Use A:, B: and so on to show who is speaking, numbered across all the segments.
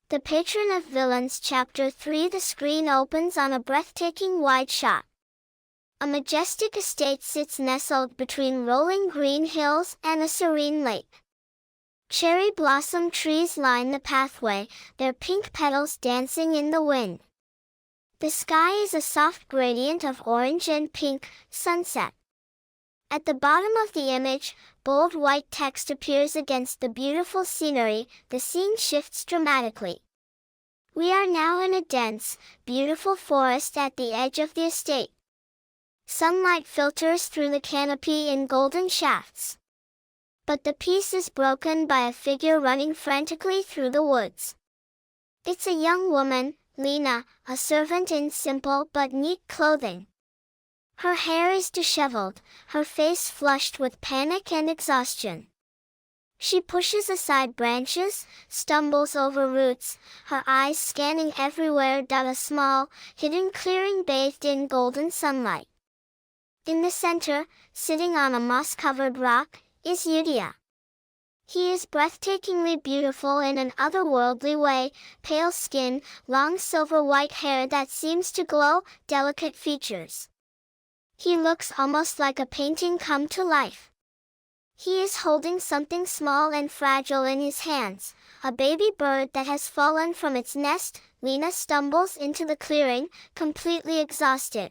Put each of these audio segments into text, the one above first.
A: The Patron of Villains Chapter 3. The screen opens on a breathtaking wide shot. A majestic estate sits nestled between rolling green hills and a serene lake. Cherry blossom trees line the pathway, their pink petals dancing in the wind. The sky is a soft gradient of orange and pink, sunset. At the bottom of the image, bold white text appears against the beautiful scenery. The scene shifts dramatically. We are now in a dense, beautiful forest at the edge of the estate. Sunlight filters through the canopy in golden shafts. But the peace is broken by a figure running frantically through the woods. It's a young woman, Lena, a servant in simple but neat clothing. Her hair is disheveled, her face flushed with panic and exhaustion. She pushes aside branches, stumbles over roots, her eyes scanning everywhere. A small, hidden clearing bathed in golden sunlight. In the center, sitting on a moss-covered rock, is Yudia. He is breathtakingly beautiful in an otherworldly way, pale skin, long silver-white hair that seems to glow, delicate features. He looks almost like a painting come to life. He is holding something small and fragile in his hands, a baby bird that has fallen from its nest. Lena stumbles into the clearing, completely exhausted.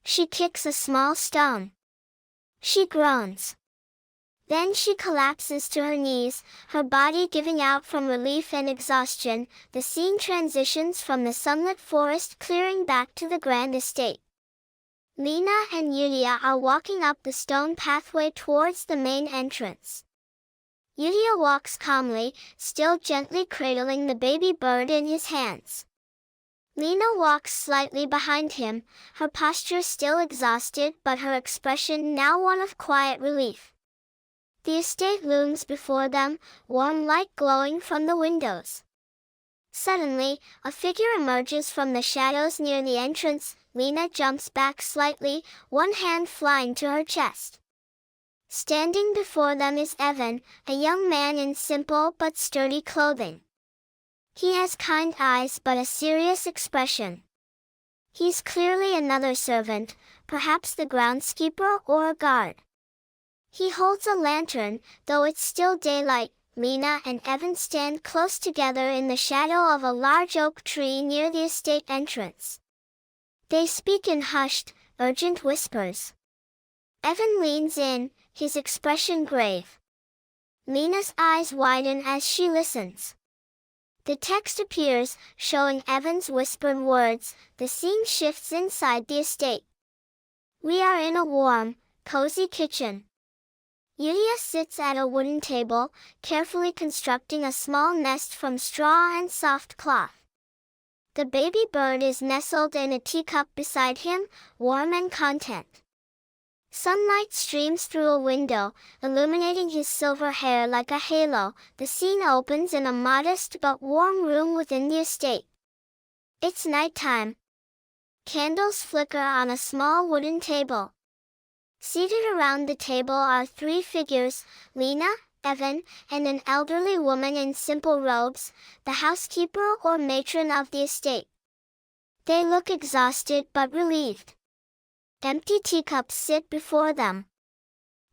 A: She kicks a small stone. She groans. Then she collapses to her knees, her body giving out from relief and exhaustion. The scene transitions from the sunlit forest clearing back to the grand estate. Lena and Yudia are walking up the stone pathway towards the main entrance. Yudia walks calmly, still gently cradling the baby bird in his hands. Lena walks slightly behind him, her posture still exhausted but her expression now one of quiet relief. The estate looms before them, warm light glowing from the windows. Suddenly, a figure emerges from the shadows near the entrance. Lena jumps back slightly, one hand flying to her chest. Standing before them is Evan, a young man in simple but sturdy clothing. He has kind eyes but a serious expression. He's clearly another servant, perhaps the groundskeeper or a guard. He holds a lantern, though it's still daylight. Lena and Evan stand close together in the shadow of a large oak tree near the estate entrance. They speak in hushed, urgent whispers. Evan leans in, his expression grave. Lena's eyes widen as she listens. The text appears, showing Evan's whispered words. The scene shifts inside the estate. We are in a warm, cozy kitchen. Yudia sits at a wooden table, carefully constructing a small nest from straw and soft cloth. The baby bird is nestled in a teacup beside him, warm and content. Sunlight streams through a window, illuminating his silver hair like a halo. The scene opens in a modest but warm room within the estate. It's nighttime. Candles flicker on a small wooden table. Seated around the table are three figures, Lena, Evan, and an elderly woman in simple robes, the housekeeper or matron of the estate. They look exhausted but relieved. Empty teacups sit before them.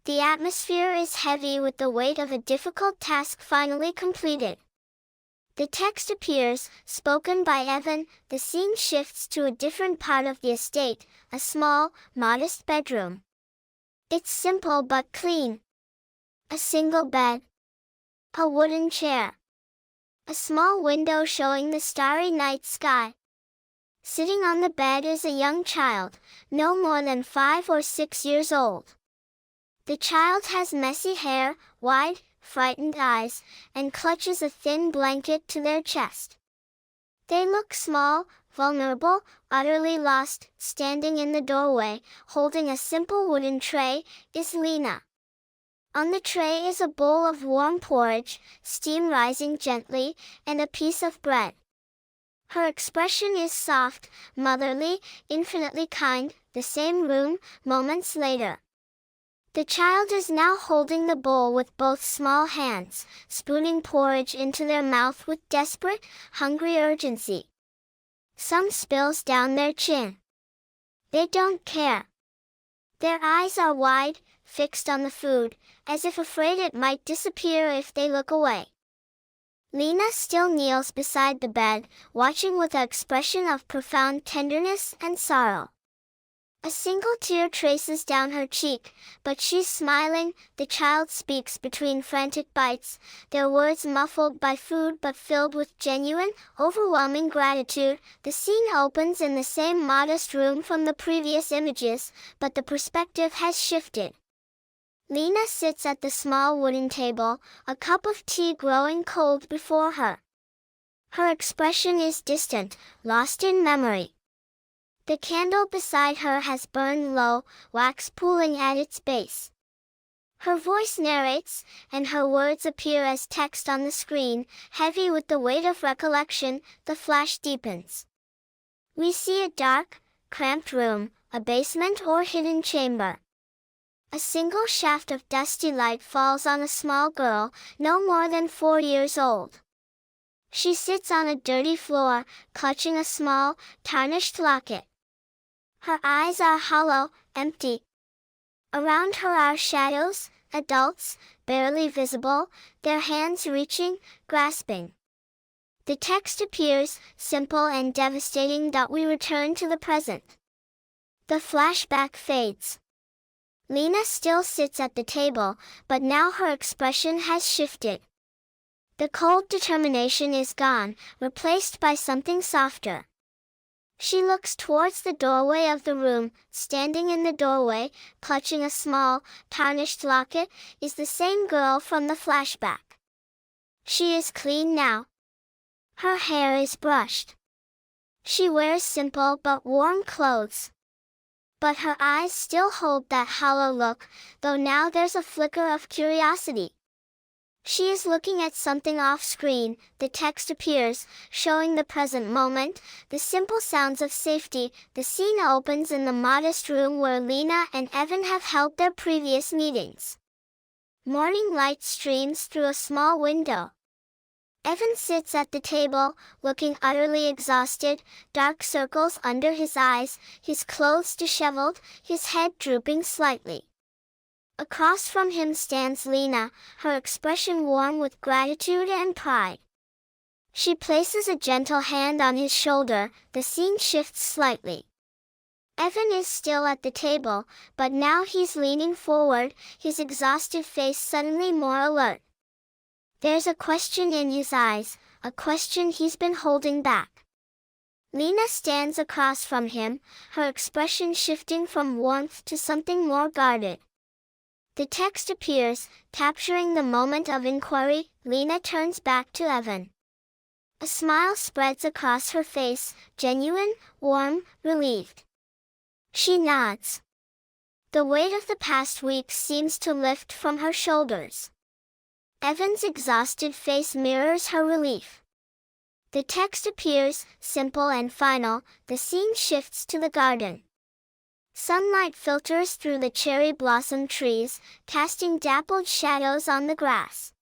A: The atmosphere is heavy with the weight of a difficult task finally completed. The text appears, spoken by Evan. The scene shifts to a different part of the estate, a small, modest bedroom. It's simple but clean. A single bed. A wooden chair. A small window showing the starry night sky. Sitting on the bed is a young child, no more than 5 or 6 years old. The child has messy hair, wide, frightened eyes, and clutches a thin blanket to their chest. They look small, vulnerable, utterly lost. Standing in the doorway, holding a simple wooden tray, is Lena. On the tray is a bowl of warm porridge, steam rising gently, and a piece of bread. Her expression is soft, motherly, infinitely kind. The same room, moments later. The child is now holding the bowl with both small hands, spooning porridge into their mouth with desperate, hungry urgency. Some spills down their chin. They don't care. Their eyes are wide, fixed on the food, as if afraid it might disappear if they look away. Lena still kneels beside the bed, watching with an expression of profound tenderness and sorrow. A single tear traces down her cheek, but she's smiling. The child speaks between frantic bites, their words muffled by food but filled with genuine, overwhelming gratitude. The scene opens in the same modest room from the previous images, but the perspective has shifted. Lena sits at the small wooden table, a cup of tea growing cold before her. Her expression is distant, lost in memory. The candle beside her has burned low, wax pooling at its base. Her voice narrates, and her words appear as text on the screen, heavy with the weight of recollection. The flash deepens. We see a dark, cramped room, a basement or hidden chamber. A single shaft of dusty light falls on a small girl, no more than 4 years old. She sits on a dirty floor, clutching a small, tarnished locket. Her eyes are hollow, empty. Around her are shadows, adults, barely visible, their hands reaching, grasping. The text appears, simple and devastating. We return to the present. The flashback fades. Lena still sits at the table, but now her expression has shifted. The cold determination is gone, replaced by something softer. She looks towards the doorway of the room. Standing in the doorway, clutching a small, tarnished locket, is the same girl from the flashback. She is clean now. Her hair is brushed. She wears simple but warm clothes. But her eyes still hold that hollow look, though now there's a flicker of curiosity. She is looking at something off-screen. The text appears, showing the present moment, the simple sounds of safety. The scene opens in the modest room where Lena and Evan have held their previous meetings. Morning light streams through a small window. Evan sits at the table, looking utterly exhausted, dark circles under his eyes, his clothes disheveled, his head drooping slightly. Across from him stands Lena, her expression warm with gratitude and pride. She places a gentle hand on his shoulder. The scene shifts slightly. Evan is still at the table, but now he's leaning forward, his exhausted face suddenly more alert. There's a question in his eyes, a question he's been holding back. Lena stands across from him, her expression shifting from warmth to something more guarded. The text appears, capturing the moment of inquiry. Lena turns back to Evan. A smile spreads across her face, genuine, warm, relieved. She nods. The weight of the past weeks seems to lift from her shoulders. Evan's exhausted face mirrors her relief. The text appears, simple and final. The scene shifts to the garden. Sunlight filters through the cherry blossom trees, casting dappled shadows on the grass.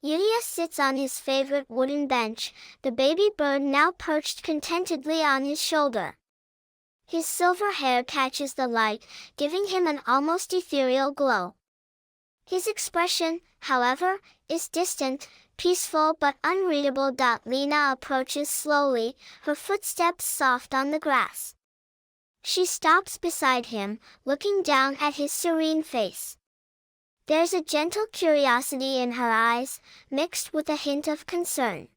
A: Yuria sits on his favorite wooden bench, the baby bird now perched contentedly on his shoulder. His silver hair catches the light, giving him an almost ethereal glow. His expression, however, is distant, peaceful but unreadable. Lena approaches slowly, her footsteps soft on the grass. She stops beside him, looking down at his serene face. There's a gentle curiosity in her eyes, mixed with a hint of concern.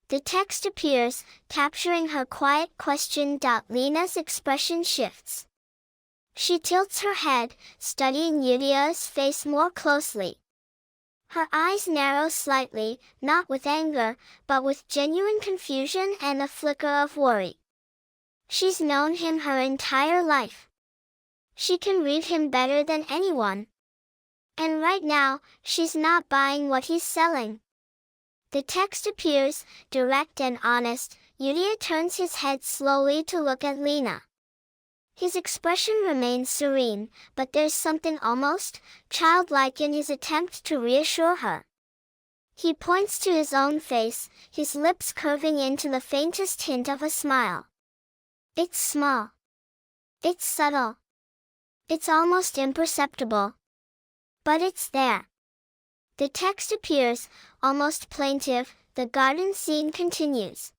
A: The text appears, capturing her quiet question. Lena's expression shifts. She tilts her head, studying Yuria's face more closely. Her eyes narrow slightly, not with anger, but with genuine confusion and a flicker of worry. She's known him her entire life. She can read him better than anyone. And right now, she's not buying what he's selling. The text appears, direct and honest. Yuria turns his head slowly to look at Lena. His expression remains serene, but there's something almost childlike in his attempt to reassure her. He points to his own face, his lips curving into the faintest hint of a smile. It's small. It's subtle. It's almost imperceptible. But it's there. The text appears, almost plaintive. The garden scene continues.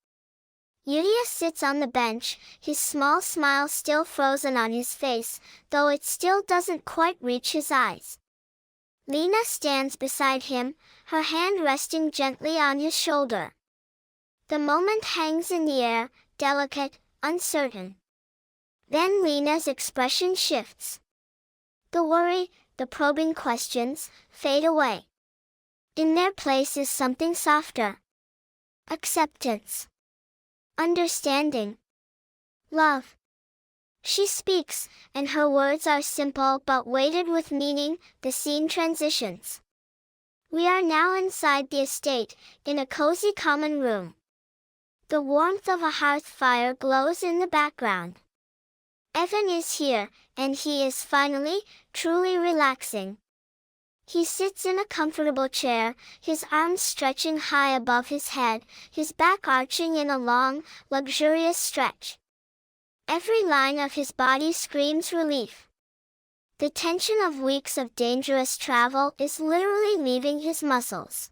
A: Yuria sits on the bench, his small smile still frozen on his face, though it still doesn't quite reach his eyes. Lena stands beside him, her hand resting gently on his shoulder. The moment hangs in the air, delicate, uncertain. Then Lena's expression shifts. The worry, the probing questions, fade away. In their place is something softer. Acceptance. Understanding. Love. She speaks, and her words are simple but weighted with meaning. The scene transitions. We are now inside the estate, in a cozy common room. The warmth of a hearth fire glows in the background. Evan is here, and he is finally, truly relaxing. He sits in a comfortable chair, his arms stretching high above his head, his back arching in a long, luxurious stretch. Every line of his body screams relief. The tension of weeks of dangerous travel is literally leaving his muscles.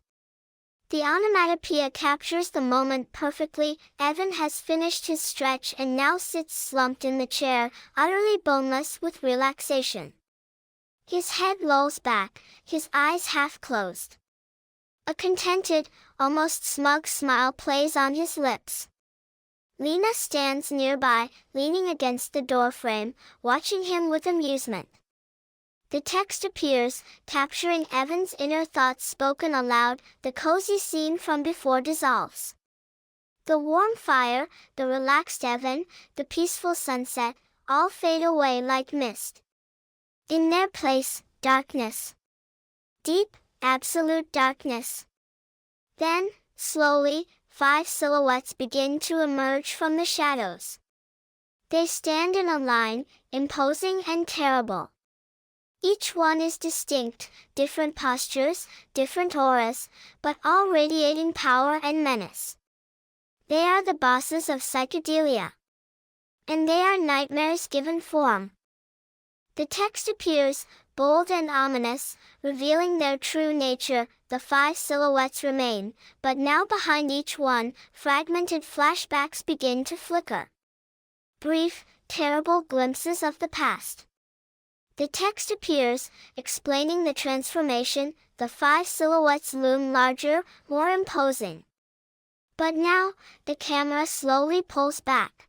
A: The onomatopoeia captures the moment perfectly. Evan has finished his stretch and now sits slumped in the chair, utterly boneless with relaxation. His head lolls back, his eyes half closed. A contented, almost smug smile plays on his lips. Lena stands nearby, leaning against the doorframe, watching him with amusement. The text appears, capturing Evan's inner thoughts spoken aloud. The cozy scene from before dissolves. The warm fire, the relaxed Evan, the peaceful sunset, all fade away like mist. In their place, darkness. Deep, absolute darkness. Then, slowly, 5 silhouettes begin to emerge from the shadows. They stand in a line, imposing and terrible. Each one is distinct, different postures, different auras, but all radiating power and menace. They are the bosses of psychedelia. And they are nightmares given form. The text appears, bold and ominous, revealing their true nature. The 5 silhouettes remain, but now behind each one, fragmented flashbacks begin to flicker. Brief, terrible glimpses of the past. The text appears, explaining the transformation. The 5 silhouettes loom larger, more imposing. But now, the camera slowly pulls back.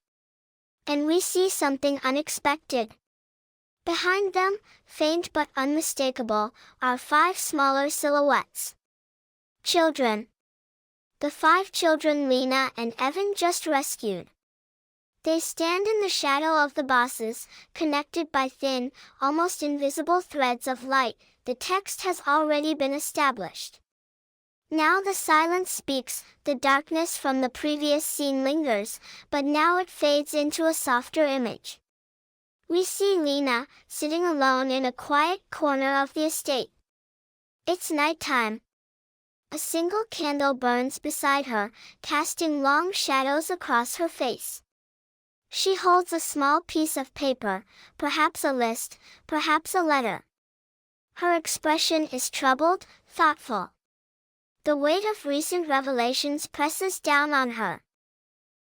A: And we see something unexpected. Behind them, faint but unmistakable, are 5 smaller silhouettes. Children. The 5 children Lena and Evan just rescued. They stand in the shadow of the bosses, connected by thin, almost invisible threads of light. The text has already been established. Now the silence speaks, the darkness from the previous scene lingers, but now it fades into a softer image. We see Lena, sitting alone in a quiet corner of the estate. It's nighttime. A single candle burns beside her, casting long shadows across her face. She holds a small piece of paper, perhaps a list, perhaps a letter. Her expression is troubled, thoughtful. The weight of recent revelations presses down on her.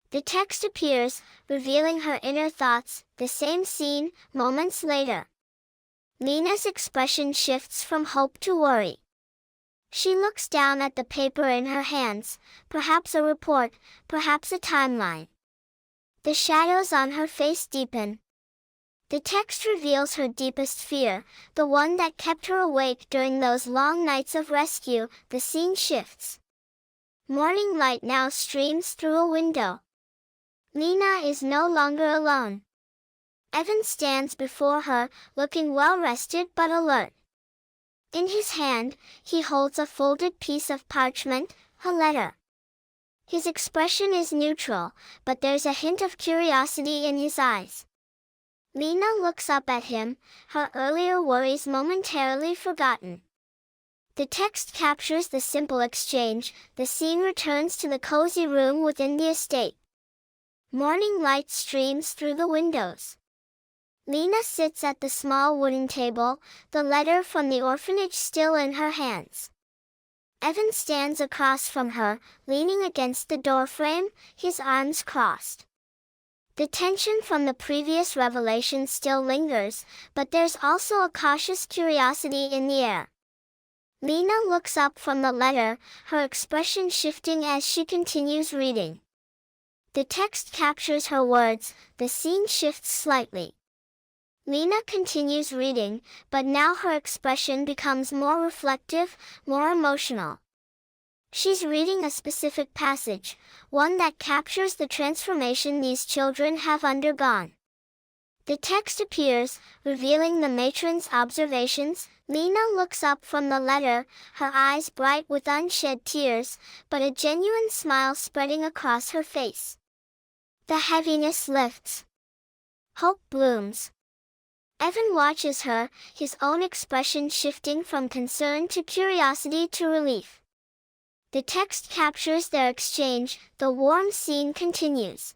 A: The text appears, revealing her inner thoughts. The same scene, moments later. Lena's expression shifts from hope to worry. She looks down at the paper in her hands, perhaps a report, perhaps a timeline. The shadows on her face deepen. The text reveals her deepest fear, the one that kept her awake during those long nights of rescue. The scene shifts. Morning light now streams through a window. Lena is no longer alone. Evan stands before her, looking well-rested but alert. In his hand, he holds a folded piece of parchment, a letter. His expression is neutral, but there's a hint of curiosity in his eyes. Lena looks up at him, her earlier worries momentarily forgotten. The text captures the simple exchange. The scene returns to the cozy room within the estate. Morning light streams through the windows. Lena sits at the small wooden table, the letter from the orphanage still in her hands. Evan stands across from her, leaning against the doorframe, his arms crossed. The tension from the previous revelation still lingers, but there's also a cautious curiosity in the air. Lena looks up from the letter, her expression shifting as she continues reading. The text captures her words, the scene shifts slightly. Lena continues reading, but now her expression becomes more reflective, more emotional. She's reading a specific passage, one that captures the transformation these children have undergone. The text appears, revealing the matron's observations. Lena looks up from the letter, her eyes bright with unshed tears, but a genuine smile spreading across her face. The heaviness lifts. Hope blooms. Evan watches her, his own expression shifting from concern to curiosity to relief. The text captures their exchange. The warm scene continues.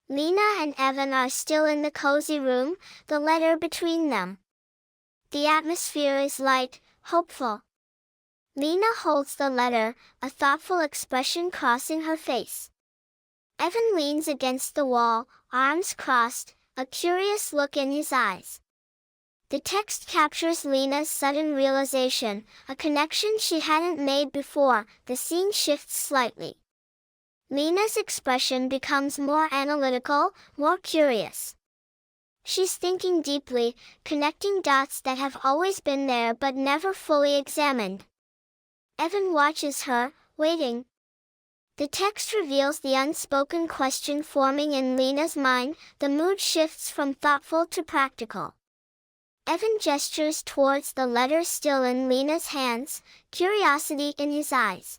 A: Lena and Evan are still in the cozy room, the letter between them. The atmosphere is light, hopeful. Lena holds the letter, a thoughtful expression crossing her face. Evan leans against the wall, arms crossed, a curious look in his eyes. The text captures Lena's sudden realization, a connection she hadn't made before. The scene shifts slightly. Lena's expression becomes more analytical, more curious. She's thinking deeply, connecting dots that have always been there but never fully examined. Evan watches her, waiting. The text reveals the unspoken question forming in Lena's mind. The mood shifts from thoughtful to practical. Evan gestures towards the letter still in Lena's hands, curiosity in his eyes.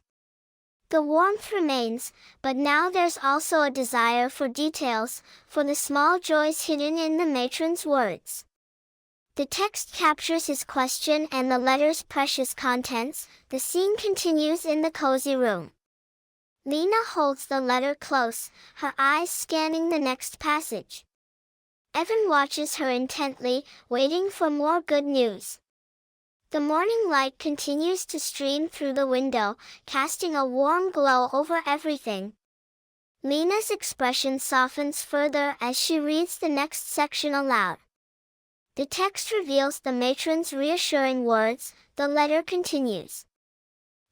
A: The warmth remains, but now there's also a desire for details, for the small joys hidden in the matron's words. The text captures his question and the letter's precious contents. The scene continues in the cozy room. Lena holds the letter close, her eyes scanning the next passage. Evan watches her intently, waiting for more good news. The morning light continues to stream through the window, casting a warm glow over everything. Lena's expression softens further as she reads the next section aloud. The text reveals the matron's reassuring words. The letter continues.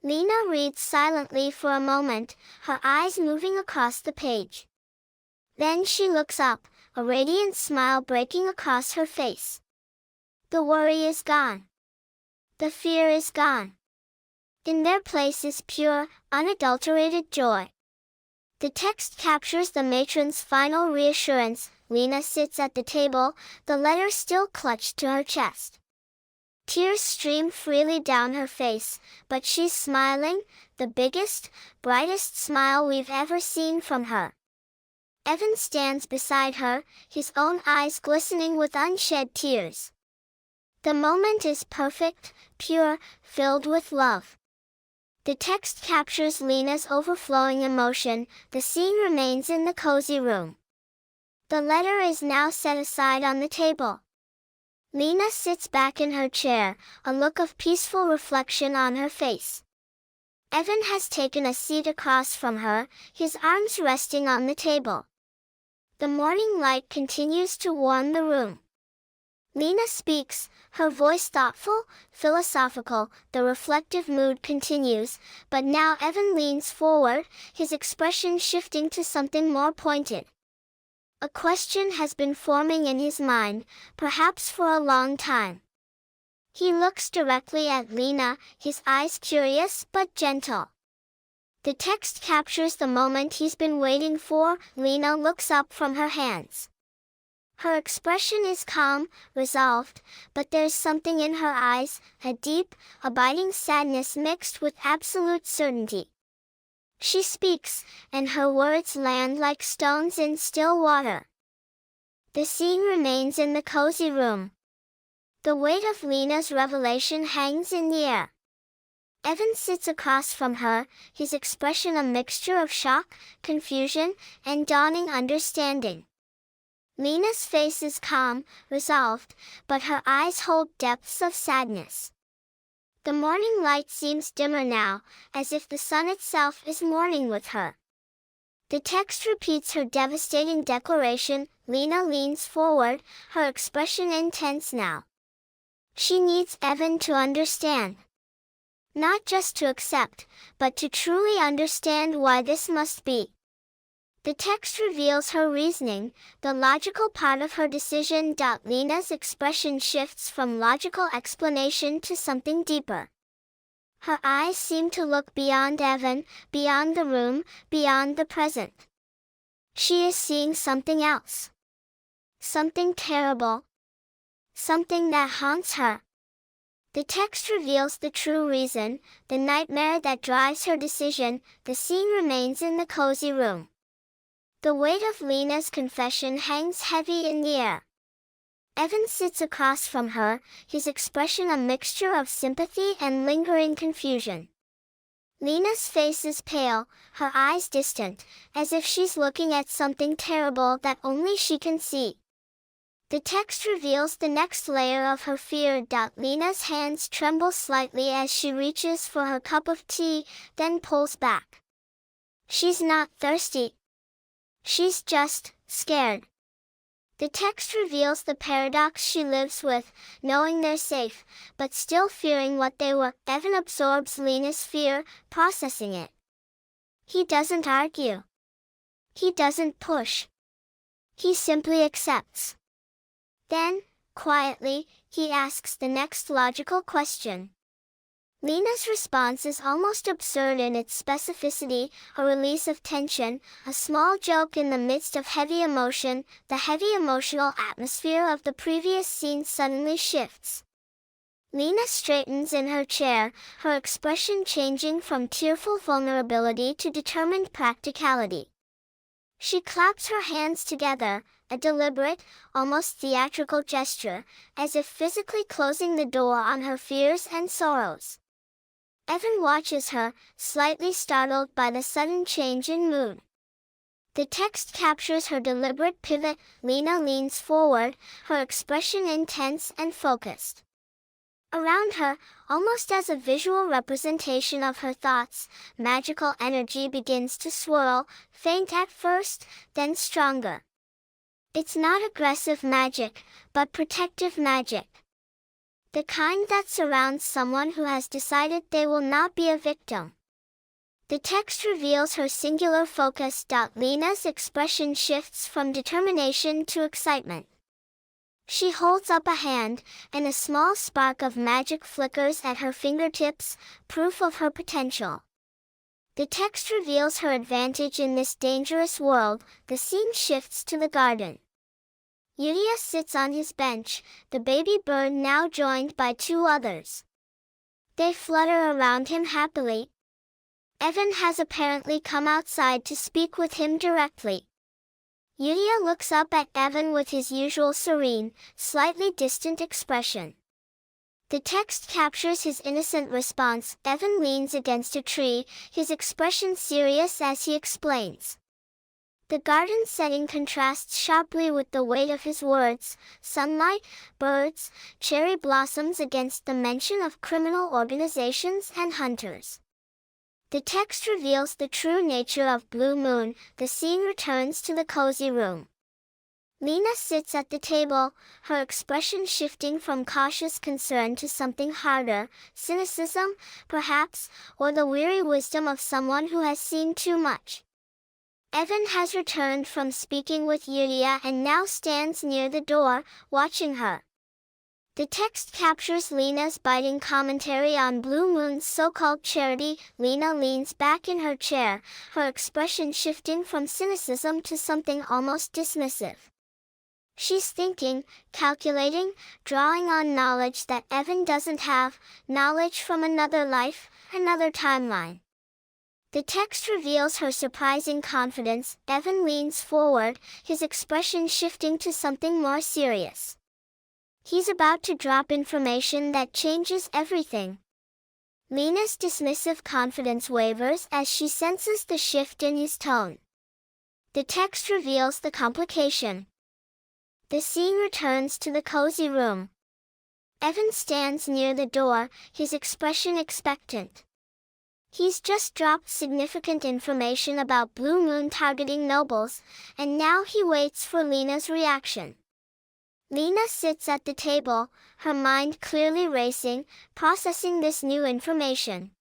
A: Lena reads silently for a moment, her eyes moving across the page. Then she looks up, a radiant smile breaking across her face. The worry is gone. The fear is gone. In their place is pure, unadulterated joy. The text captures the matron's final reassurance. Lena sits at the table, the letter still clutched to her chest. Tears stream freely down her face, but she's smiling, the biggest, brightest smile we've ever seen from her. Evan stands beside her, his own eyes glistening with unshed tears. The moment is perfect, pure, filled with love. The text captures Lena's overflowing emotion. The scene remains in the cozy room. The letter is now set aside on the table. Lena sits back in her chair, a look of peaceful reflection on her face. Evan has taken a seat across from her, his arms resting on the table. The morning light continues to warm the room. Lena speaks, her voice thoughtful, philosophical. The reflective mood continues, but now Evan leans forward, his expression shifting to something more pointed. A question has been forming in his mind, perhaps for a long time. He looks directly at Lena, his eyes curious but gentle. The text captures the moment he's been waiting for. Lena looks up from her hands. Her expression is calm, resolved, but there's something in her eyes, a deep, abiding sadness mixed with absolute certainty. She speaks, and her words land like stones in still water. The scene remains in the cozy room. The weight of Lena's revelation hangs in the air. Evan sits across from her, his expression a mixture of shock, confusion, and dawning understanding. Lena's face is calm, resolved, but her eyes hold depths of sadness. The morning light seems dimmer now, as if the sun itself is mourning with her. The text repeats her devastating declaration. Lena leans forward, her expression intense now. She needs Evan to understand. Not just to accept, but to truly understand why this must be. The text reveals her reasoning, the logical part of her decision. Lena's expression shifts from logical explanation to something deeper. Her eyes seem to look beyond Evan, beyond the room, beyond the present. She is seeing something else. Something terrible. Something that haunts her. The text reveals the true reason, the nightmare that drives her decision. The scene remains in the cozy room. The weight of Lena's confession hangs heavy in the air. Evan sits across from her, his expression a mixture of sympathy and lingering confusion. Lena's face is pale, her eyes distant, as if she's looking at something terrible that only she can see. The text reveals the next layer of her fear. Lena's hands tremble slightly as she reaches for her cup of tea, then pulls back. She's not thirsty. She's just scared. The text reveals the paradox she lives with, knowing they're safe, but still fearing what they were. Evan absorbs Lena's fear, processing it. He doesn't argue. He doesn't push. He simply accepts. Then, quietly, he asks the next logical question. Lena's response is almost absurd in its specificity, a release of tension, a small joke in the midst of heavy emotion. The heavy emotional atmosphere of the previous scene suddenly shifts. Lena straightens in her chair, her expression changing from tearful vulnerability to determined practicality. She claps her hands together, a deliberate, almost theatrical gesture, as if physically closing the door on her fears and sorrows. Evan watches her, slightly startled by the sudden change in mood. The text captures her deliberate pivot. Lena leans forward, her expression intense and focused. Around her, almost as a visual representation of her thoughts, magical energy begins to swirl, faint at first, then stronger. It's not aggressive magic, but protective magic. The kind that surrounds someone who has decided they will not be a victim. The text reveals her singular focus. Lena's expression shifts from determination to excitement. She holds up a hand, and a small spark of magic flickers at her fingertips, proof of her potential. The text reveals her advantage in this dangerous world. The scene shifts to the garden. Yuria sits on his bench, the baby bird now joined by two others. They flutter around him happily. Evan has apparently come outside to speak with him directly. Yuria looks up at Evan with his usual serene, slightly distant expression. The text captures his innocent response. Evan leans against a tree, his expression serious as he explains. The garden setting contrasts sharply with the weight of his words: sunlight, birds, cherry blossoms against the mention of criminal organizations and hunters. The text reveals the true nature of Blue Moon. The scene returns to the cozy room. Lena sits at the table, her expression shifting from cautious concern to something harder, cynicism, perhaps, or the weary wisdom of someone who has seen too much. Evan has returned from speaking with Yuria and now stands near the door, watching her. The text captures Lena's biting commentary on Blue Moon's so-called charity. Lena leans back in her chair, her expression shifting from cynicism to something almost dismissive. She's thinking, calculating, drawing on knowledge that Evan doesn't have, knowledge from another life, another timeline. The text reveals her surprising confidence. Evan leans forward, his expression shifting to something more serious. He's about to drop information that changes everything. Lena's dismissive confidence wavers as she senses the shift in his tone. The text reveals the complication. The scene returns to the cozy room. Evan stands near the door, his expression expectant. He's just dropped significant information about Blue Moon targeting nobles, and now he waits for Lena's reaction. Lena sits at the table, her mind clearly racing, processing this new information.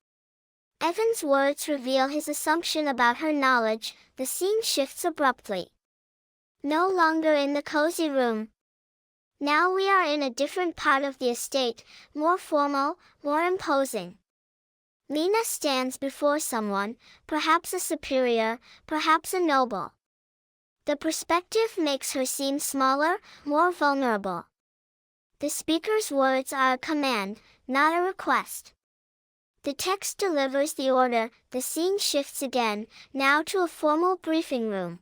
A: Evan's words reveal his assumption about her knowledge. The scene shifts abruptly. No longer in the cozy room. Now we are in a different part of the estate, more formal, more imposing. Lena stands before someone, perhaps a superior, perhaps a noble. The perspective makes her seem smaller, more vulnerable. The speaker's words are a command, not a request. The text delivers the order. The scene shifts again, now to a formal briefing room.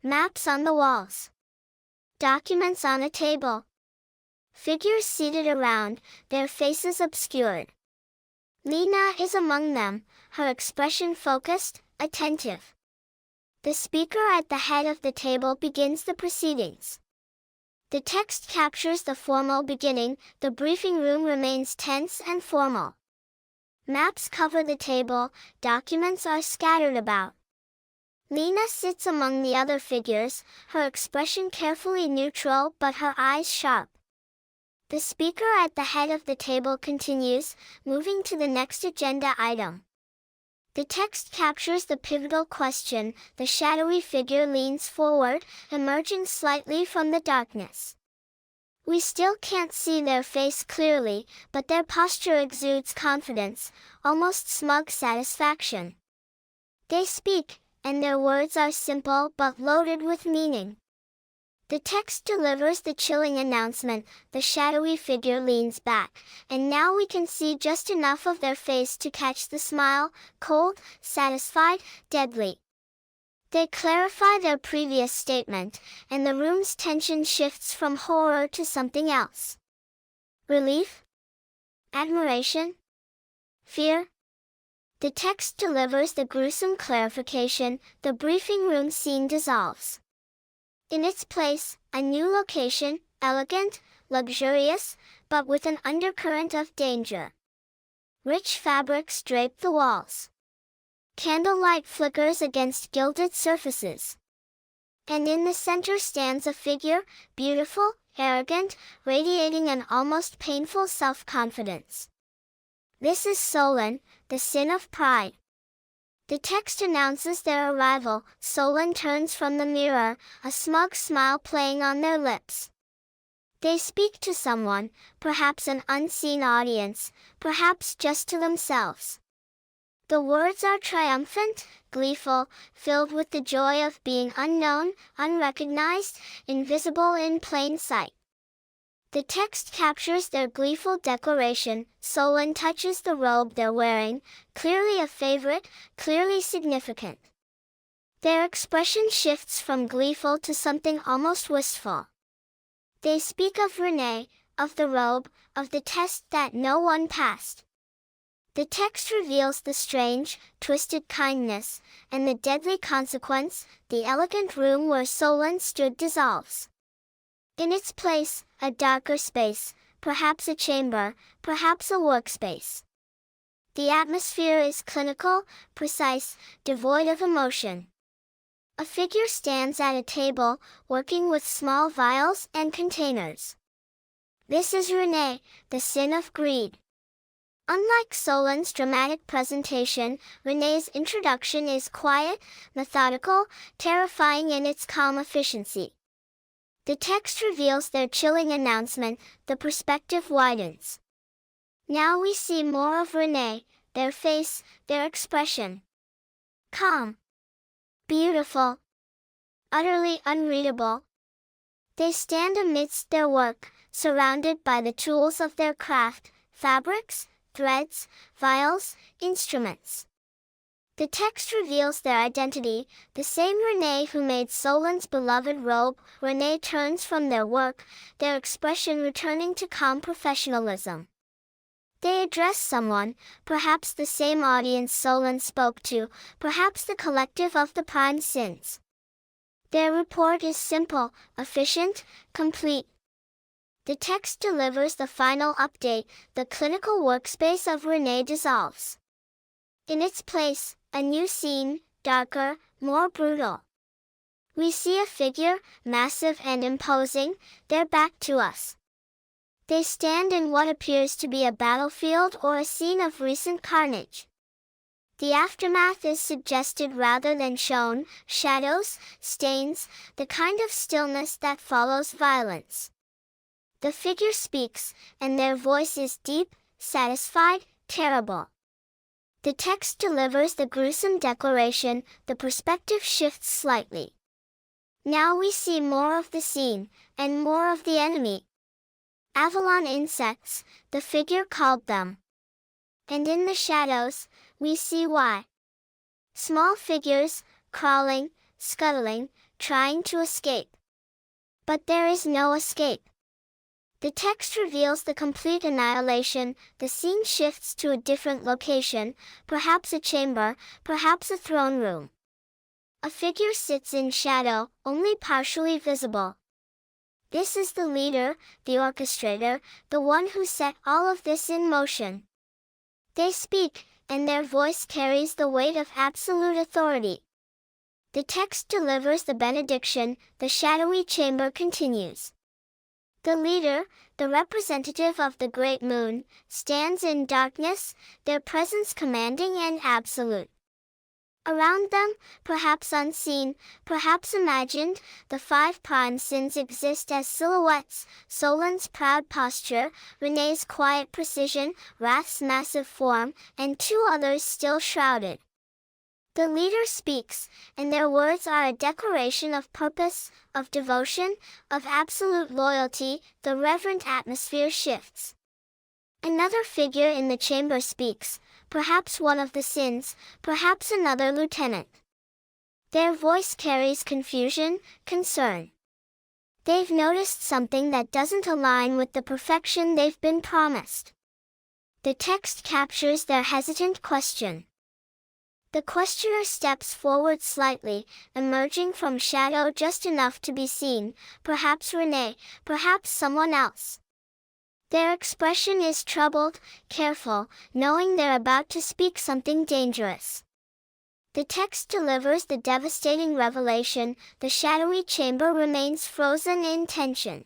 A: Maps on the walls. Documents on a table. Figures seated around, their faces obscured. Lena is among them, her expression focused, attentive. The speaker at the head of the table begins the proceedings. The text captures the formal beginning. The briefing room remains tense and formal. Maps cover the table, documents are scattered about. Lena sits among the other figures, her expression carefully neutral but her eyes sharp. The speaker at the head of the table continues, moving to the next agenda item. The text captures the pivotal question. The shadowy figure leans forward, emerging slightly from the darkness. We still can't see their face clearly, but their posture exudes confidence, almost smug satisfaction. They speak, and their words are simple but loaded with meaning. The text delivers the chilling announcement. The shadowy figure leans back, and now we can see just enough of their face to catch the smile, cold, satisfied, deadly. They clarify their previous statement, and the room's tension shifts from horror to something else. Relief? Admiration? Fear? The text delivers the gruesome clarification. The briefing room scene dissolves. In its place, a new location, elegant, luxurious, but with an undercurrent of danger. Rich fabrics drape the walls. Candlelight flickers against gilded surfaces. And in the center stands a figure, beautiful, arrogant, radiating an almost painful self-confidence. This is Solon, the sin of pride. The text announces their arrival. Solon turns from the mirror, a smug smile playing on their lips. They speak to someone, perhaps an unseen audience, perhaps just to themselves. The words are triumphant, gleeful, filled with the joy of being unknown, unrecognized, invisible in plain sight. The text captures their gleeful declaration. Solon touches the robe they're wearing, clearly a favorite, clearly significant. Their expression shifts from gleeful to something almost wistful. They speak of Renee, of the robe, of the test that no one passed. The text reveals the strange, twisted kindness, and the deadly consequence. The elegant room where Solon stood dissolves. In its place, a darker space, perhaps a chamber, perhaps a workspace. The atmosphere is clinical, precise, devoid of emotion. A figure stands at a table, working with small vials and containers. This is Renee, the sin of greed. Unlike Solon's dramatic presentation, Renee's introduction is quiet, methodical, terrifying in its calm efficiency. The text reveals their chilling announcement. The perspective widens. Now we see more of Renee, their face, their expression. Calm. Beautiful. Utterly unreadable. They stand amidst their work, surrounded by the tools of their craft, fabrics, threads, vials, instruments. The text reveals their identity, the same Renee who made Solan's beloved robe. Renee turns from their work, their expression returning to calm professionalism. They address someone, perhaps the same audience Solan spoke to, perhaps the collective of the prime sins. Their report is simple, efficient, complete. The text delivers the final update, the clinical workspace of Renee dissolves. In its place, a new scene, darker, more brutal. We see a figure, massive and imposing, their back to us. They stand in what appears to be a battlefield or a scene of recent carnage. The aftermath is suggested rather than shown, shadows, stains, the kind of stillness that follows violence. The figure speaks, and their voice is deep, satisfied, terrible. The text delivers the gruesome declaration, the perspective shifts slightly. Now we see more of the scene, and more of the enemy. Avalon insects, the figure called them. And in the shadows, we see why. Small figures, crawling, scuttling, trying to escape. But there is no escape. The text reveals the complete annihilation, the scene shifts to a different location, perhaps a chamber, perhaps a throne room. A figure sits in shadow, only partially visible. This is the leader, the orchestrator, the one who set all of this in motion. They speak, and their voice carries the weight of absolute authority. The text delivers the benediction, the shadowy chamber continues. The leader, the representative of the great moon, stands in darkness, their presence commanding and absolute. Around them, perhaps unseen, perhaps imagined, the five prime sins exist as silhouettes, Solan's proud posture, Renee's quiet precision, Wrath's massive form, and two others still shrouded. The leader speaks, and their words are a declaration of purpose, of devotion, of absolute loyalty. The reverent atmosphere shifts. Another figure in the chamber speaks, perhaps one of the sins, perhaps another lieutenant. Their voice carries confusion, concern. They've noticed something that doesn't align with the perfection they've been promised. The text captures their hesitant question. The questioner steps forward slightly, emerging from shadow just enough to be seen, perhaps Renee, perhaps someone else. Their expression is troubled, careful, knowing they're about to speak something dangerous. The text delivers the devastating revelation, the shadowy chamber remains frozen in tension.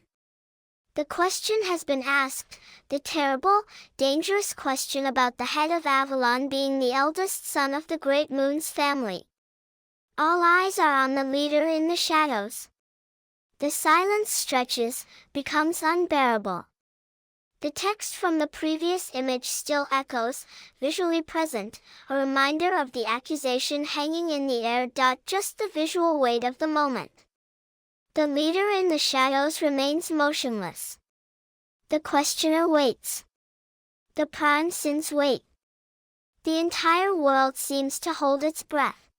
A: The question has been asked, the terrible, dangerous question about the head of Avalon being the eldest son of the great moon's family. All eyes are on the leader in the shadows. The silence stretches, becomes unbearable. The text from the previous image still echoes, visually present, a reminder of the accusation hanging in the air. Just the visual weight of the moment. The leader in the shadows remains motionless. The questioner waits. The prime sins wait. The entire world seems to hold its breath.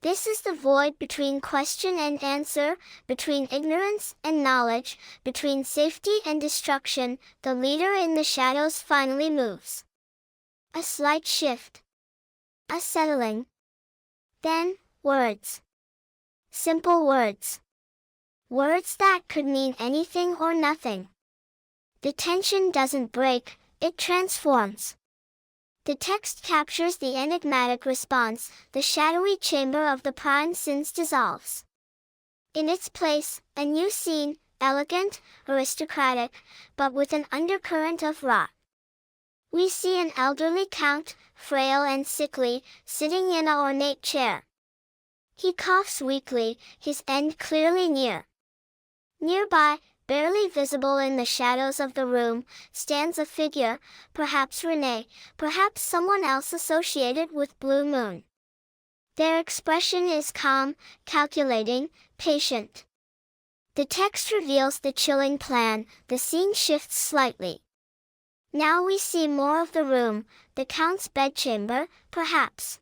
A: This is the void between question and answer, between ignorance and knowledge, between safety and destruction. The leader in the shadows finally moves. A slight shift. A settling. Then, words. Simple words. Words that could mean anything or nothing. The tension doesn't break, it transforms. The text captures the enigmatic response, the shadowy chamber of the prime sins dissolves. In its place, a new scene, elegant, aristocratic, but with an undercurrent of rot. We see an elderly count, frail and sickly, sitting in an ornate chair. He coughs weakly, his end clearly near. Nearby, barely visible in the shadows of the room, stands a figure, perhaps Renee, perhaps someone else associated with Blue Moon. Their expression is calm, calculating, patient. The text reveals the chilling plan, the scene shifts slightly. Now we see more of the room, the Count's bedchamber, perhaps.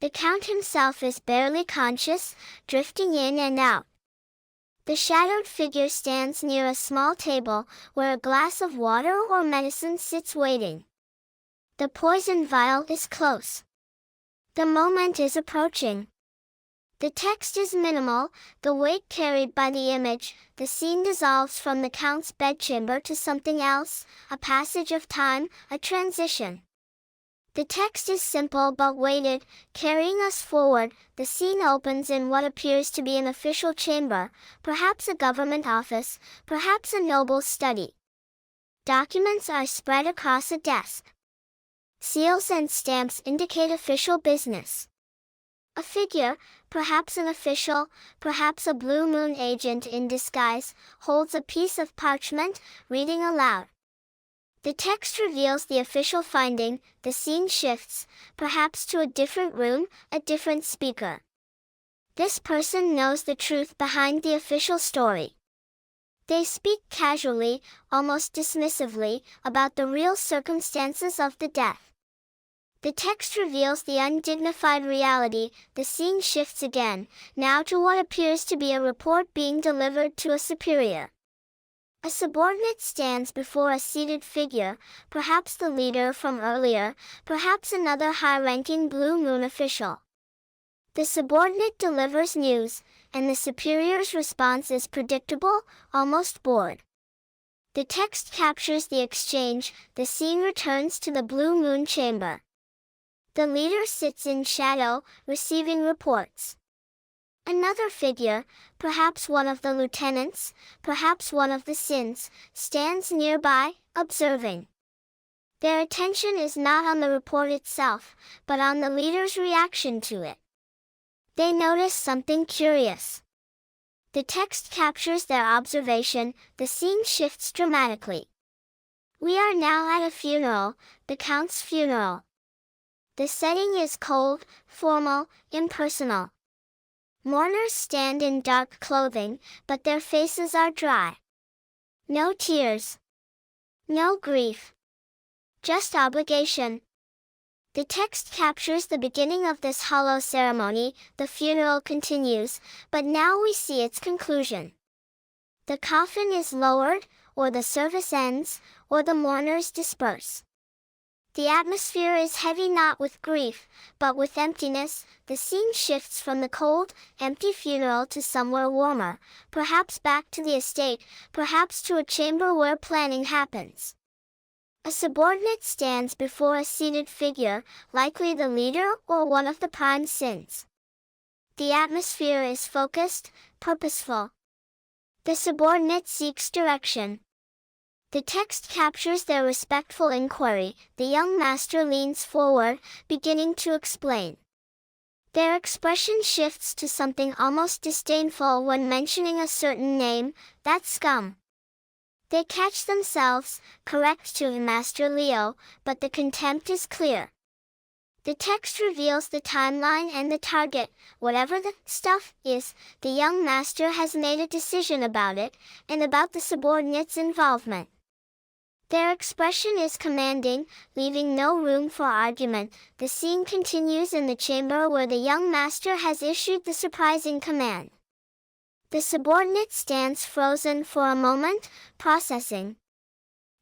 A: The Count himself is barely conscious, drifting in and out. The shadowed figure stands near a small table, where a glass of water or medicine sits waiting. The poison vial is close. The moment is approaching. The text is minimal, the weight carried by the image. The scene dissolves from the Count's bedchamber to something else, a passage of time, a transition. The text is simple but weighted, carrying us forward. The scene opens in what appears to be an official chamber, perhaps a government office, perhaps a noble's study. Documents are spread across a desk. Seals and stamps indicate official business. A figure, perhaps an official, perhaps a Blue Moon agent in disguise, holds a piece of parchment, reading aloud. The text reveals the official finding. The scene shifts, perhaps to a different room, a different speaker. This person knows the truth behind the official story. They speak casually, almost dismissively, about the real circumstances of the death. The text reveals the undignified reality. The scene shifts again, now to what appears to be a report being delivered to a superior. A subordinate stands before a seated figure, perhaps the leader from earlier, perhaps another high-ranking Blue Moon official. The subordinate delivers news, and the superior's response is predictable, almost bored. The text captures the exchange. The scene returns to the Blue Moon chamber. The leader sits in shadow, receiving reports. Another figure, perhaps one of the lieutenants, perhaps one of the sins, stands nearby, observing. Their attention is not on the report itself, but on the leader's reaction to it. They notice something curious. The text captures their observation. The scene shifts dramatically. We are now at a funeral, the Count's funeral. The setting is cold, formal, impersonal. Mourners stand in dark clothing, but their faces are dry. No tears. No grief. Just obligation. The text captures the beginning of this hollow ceremony. The funeral continues, but now we see its conclusion. The coffin is lowered, or the service ends, or the mourners disperse. The atmosphere is heavy not with grief, but with emptiness. The scene shifts from the cold, empty funeral to somewhere warmer, perhaps back to the estate, perhaps to a chamber where planning happens. A subordinate stands before a seated figure, likely the leader or one of the prime sins. The atmosphere is focused, purposeful. The subordinate seeks direction. The text captures their respectful inquiry. The young master leans forward, beginning to explain. Their expression shifts to something almost disdainful when mentioning a certain name, that scum. They catch themselves, correct to Master Leo, but the contempt is clear. The text reveals the timeline and the target. Whatever the stuff is, the young master has made a decision about it, and about the subordinate's involvement. Their expression is commanding, leaving no room for argument. The scene continues in the chamber where the young master has issued the surprising command. The subordinate stands frozen for a moment, processing.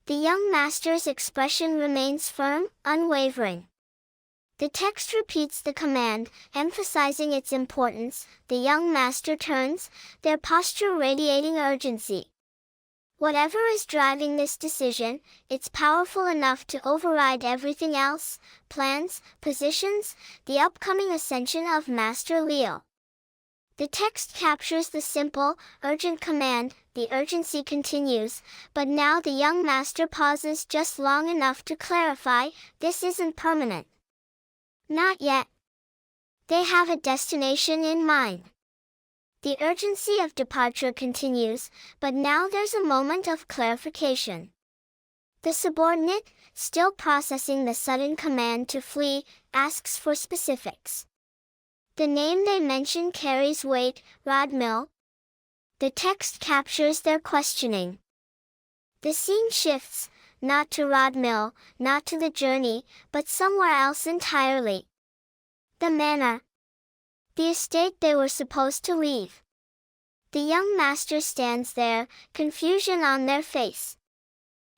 A: The young master's expression remains firm, unwavering. The text repeats the command, emphasizing its importance. The young master turns, their posture radiating urgency. Whatever is driving this decision, it's powerful enough to override everything else, plans, positions, the upcoming ascension of Master Leo. The text captures the simple, urgent command. The urgency continues, but now the young master pauses just long enough to clarify, this isn't permanent. Not yet. They have a destination in mind. The urgency of departure continues, but now there's a moment of clarification. The subordinate, still processing the sudden command to flee, asks for specifics. The name they mention carries weight, Rodmill. The text captures their questioning. The scene shifts, not to Rodmill, not to the journey, but somewhere else entirely. The manor. The estate they were supposed to leave. The young master stands there, confusion on their face.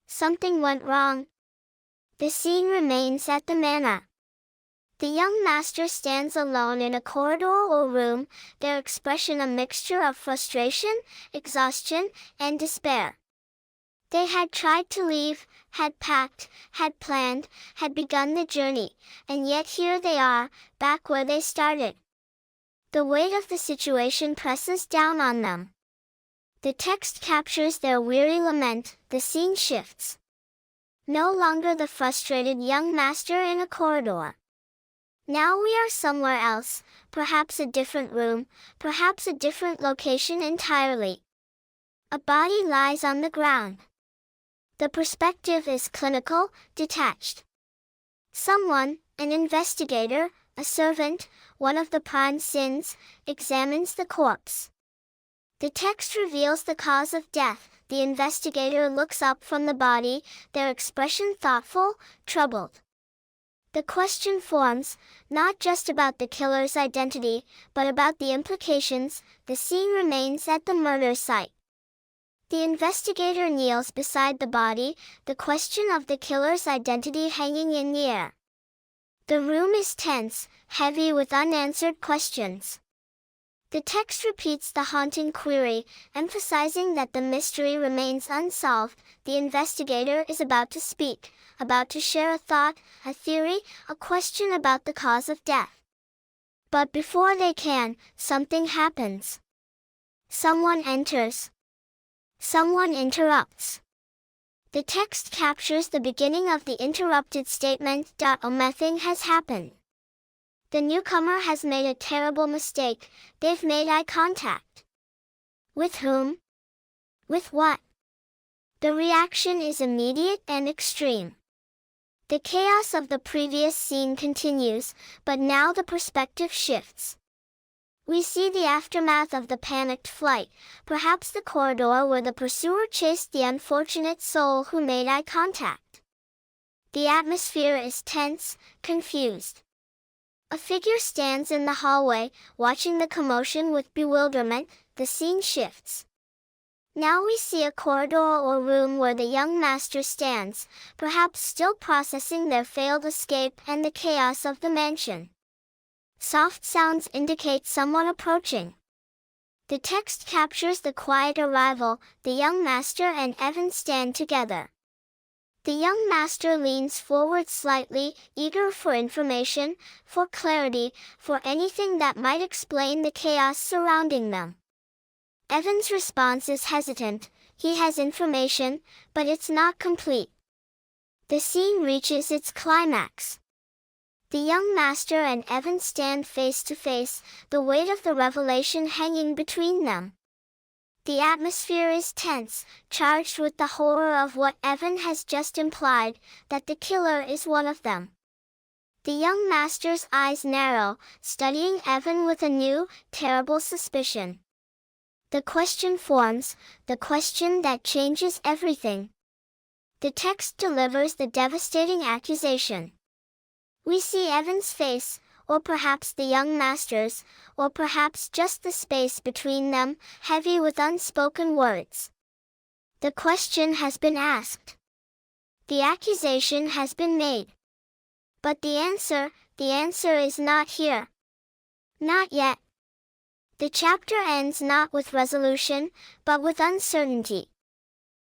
A: Something went wrong. The scene remains at the manor. The young master stands alone in a corridor or room, their expression a mixture of frustration, exhaustion, and despair. They had tried to leave, had packed, had planned, had begun the journey, and yet here they are, back where they started. The weight of the situation presses down on them. The text captures their weary lament, the scene shifts. No longer the frustrated young master in a corridor. Now we are somewhere else, perhaps a different room, perhaps a different location entirely. A body lies on the ground. The perspective is clinical, detached. Someone, an investigator, a servant, one of the prime sins, examines the corpse. The text reveals the cause of death. The investigator looks up from the body, their expression thoughtful, troubled. The question forms, not just about the killer's identity, but about the implications. The scene remains at the murder site. The investigator kneels beside the body, the question of the killer's identity hanging in the air. The room is tense, heavy with unanswered questions. The text repeats the haunting query, emphasizing that the mystery remains unsolved. The investigator is about to speak, about to share a thought, a theory, a question about the cause of death. But before they can, something happens. Someone enters. Someone interrupts. The text captures the beginning of the interrupted statement. Nothing has happened. The newcomer has made a terrible mistake. They've made eye contact. With whom? With what? The reaction is immediate and extreme. The chaos of the previous scene continues, but now the perspective shifts. We see the aftermath of the panicked flight, perhaps the corridor where the pursuer chased the unfortunate soul who made eye contact. The atmosphere is tense, confused. A figure stands in the hallway, watching the commotion with bewilderment. The scene shifts. Now we see a corridor or room where the young master stands, perhaps still processing their failed escape and the chaos of the mansion. Soft sounds indicate someone approaching. The text captures the quiet arrival. The young master and Evan stand together. The young master leans forward slightly, eager for information, for clarity, for anything that might explain the chaos surrounding them. Evan's response is hesitant. He has information, but it's not complete. The scene reaches its climax. The young master and Evan stand face to face, the weight of the revelation hanging between them. The atmosphere is tense, charged with the horror of what Evan has just implied, that the killer is one of them. The young master's eyes narrow, studying Evan with a new, terrible suspicion. The question forms, the question that changes everything. The text delivers the devastating accusation. We see Evan's face, or perhaps the young master's, or perhaps just the space between them, heavy with unspoken words. The question has been asked. The accusation has been made. But the answer is not here. Not yet. The chapter ends not with resolution, but with uncertainty.